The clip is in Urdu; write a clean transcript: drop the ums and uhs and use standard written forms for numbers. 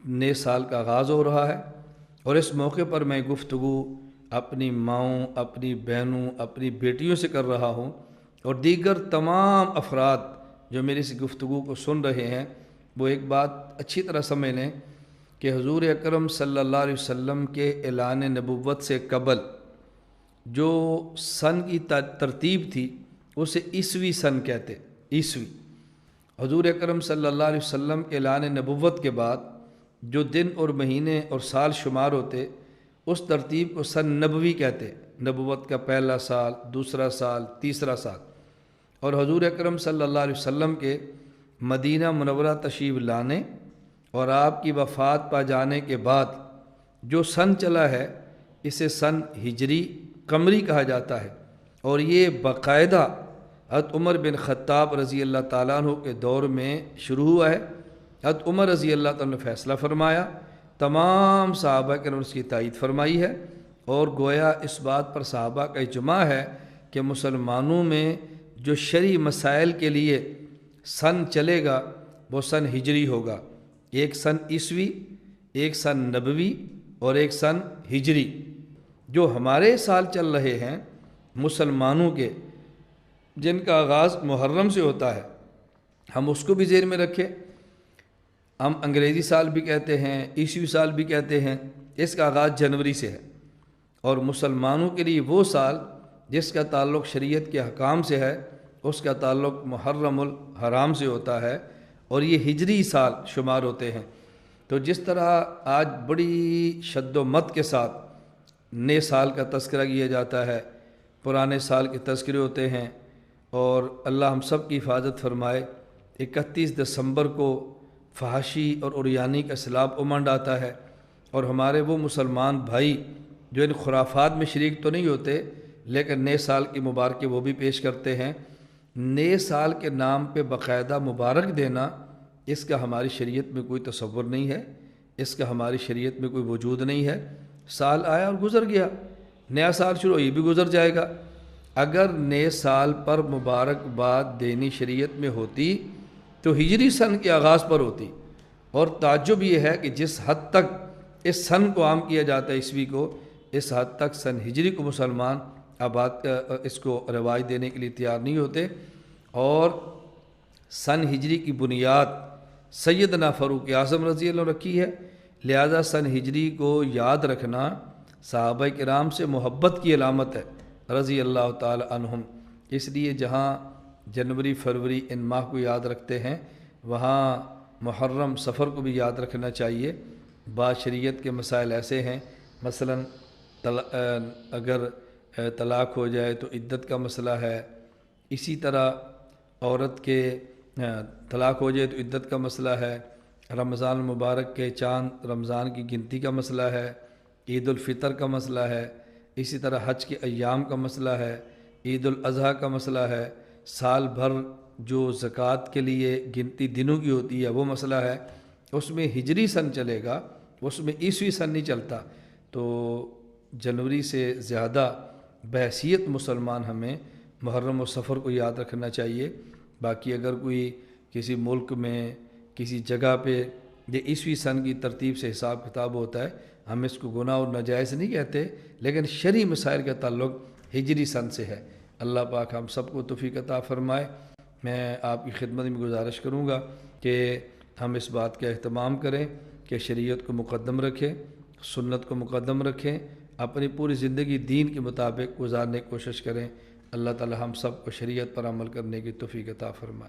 نئے سال کا آغاز ہو رہا ہے، اور اس موقع پر میں گفتگو اپنی ماؤں، اپنی بہنوں، اپنی بیٹیوں سے کر رہا ہوں، اور دیگر تمام افراد جو میری اس گفتگو کو سن رہے ہیں وہ ایک بات اچھی طرح سمجھ لیں کہ حضور اکرم صلی اللہ علیہ وسلم کے اعلان نبوت سے قبل جو سن کی ترتیب تھی اسے عیسوی سن کہتے، عیسوی۔ حضور اکرم صلی اللہ علیہ وسلم کے اعلان نبوت کے بعد جو دن اور مہینے اور سال شمار ہوتے اس ترتیب کو سن نبوی کہتے، نبوت کا پہلا سال، دوسرا سال، تیسرا سال۔ اور حضور اکرم صلی اللہ علیہ وسلم کے مدینہ منورہ تشریف لانے اور آپ کی وفات پا جانے کے بعد جو سن چلا ہے اسے سن ہجری قمری کہا جاتا ہے، اور یہ باقاعدہ حضرت عمر بن خطاب رضی اللہ تعالیٰ عنہ کے دور میں شروع ہوا ہے۔ حضرت عمر رضی اللہ تعالیٰ نے فیصلہ فرمایا، تمام صحابہ کے نے اس کی تائید فرمائی ہے، اور گویا اس بات پر صحابہ کا اجماع ہے کہ مسلمانوں میں جو شرعی مسائل کے لیے سن چلے گا وہ سن ہجری ہوگا، ایک سن عیسوی، ایک سن نبوی اور ایک سن ہجری۔ جو ہمارے سال چل رہے ہیں مسلمانوں کے، جن کا آغاز محرم سے ہوتا ہے، ہم اس کو بھی ذہن میں رکھیں۔ ہم انگریزی سال بھی کہتے ہیں، عیسوی سال بھی کہتے ہیں، اس کا آغاز جنوری سے ہے، اور مسلمانوں کے لیے وہ سال جس کا تعلق شریعت کے احکام سے ہے اس کا تعلق محرم الحرام سے ہوتا ہے، اور یہ ہجری سال شمار ہوتے ہیں۔ تو جس طرح آج بڑی شد و مت کے ساتھ نئے سال کا تذکرہ کیا جاتا ہے، پرانے سال کے تذکرے ہوتے ہیں، اور اللہ ہم سب کی حفاظت فرمائے، 31 دسمبر کو فحاشی اور عریانی کا سیلاب امنڈ آتا ہے، اور ہمارے وہ مسلمان بھائی جو ان خرافات میں شریک تو نہیں ہوتے لیکن نئے سال کی مبارکیں وہ بھی پیش کرتے ہیں۔ نئے سال کے نام پہ باقاعدہ مبارک دینا، اس کا ہماری شریعت میں کوئی تصور نہیں ہے، اس کا ہماری شریعت میں کوئی وجود نہیں ہے۔ سال آیا اور گزر گیا، نیا سال شروع، یہ بھی گزر جائے گا۔ اگر نئے سال پر مبارکباد دینی شریعت میں ہوتی تو ہجری سن کے آغاز پر ہوتی، اور تعجب یہ ہے کہ جس حد تک اس سن کو عام کیا جاتا ہے عیسوی کو، اس حد تک سن ہجری کو مسلمان اس کو رواج دینے کے لیے تیار نہیں ہوتے۔ اور سن ہجری کی بنیاد سیدنا فاروق اعظم رضی اللہ عنہ رکھی ہے، لہذا سن ہجری کو یاد رکھنا صحابہ کرام سے محبت کی علامت ہے رضی اللہ تعالی عنہم۔ اس لیے جہاں جنوری، فروری ان ماہ کو یاد رکھتے ہیں، وہاں محرم، سفر کو بھی یاد رکھنا چاہیے۔ بعض شریعت کے مسائل ایسے ہیں، مثلا اگر طلاق ہو جائے تو عدت کا مسئلہ ہے، اسی طرح عورت کے طلاق ہو جائے تو عدت کا مسئلہ ہے، رمضان المبارک کے چاند رمضان کی گنتی کا مسئلہ ہے، عید الفطر کا مسئلہ ہے، اسی طرح حج کے ایام کا مسئلہ ہے، عید الاضحیٰ کا مسئلہ ہے، سال بھر جو زکوٰۃ کے لیے گنتی دنوں کی ہوتی ہے وہ مسئلہ ہے۔ اس میں ہجری سن چلے گا، اس میں عیسوی سن نہیں چلتا، تو جنوری سے زیادہ بحیثیت مسلمان ہمیں محرم و سفر کو یاد رکھنا چاہیے۔ باقی اگر کوئی کسی ملک میں کسی جگہ پہ یہ عیسوی سن کی ترتیب سے حساب کتاب ہوتا ہے، ہم اس کو گناہ اور ناجائز نہیں کہتے، لیکن شرعی مسائل کا تعلق ہجری سن سے ہے۔ اللہ پاک ہم سب کو توفیق عطا فرمائے۔ میں آپ کی خدمت میں گزارش کروں گا کہ ہم اس بات کا اہتمام کریں کہ شریعت کو مقدم رکھیں، سنت کو مقدم رکھیں، اپنی پوری زندگی دین کے مطابق گزارنے کی کوشش کریں۔ اللہ تعالی ہم سب کو شریعت پر عمل کرنے کی توفیق عطا فرمائے۔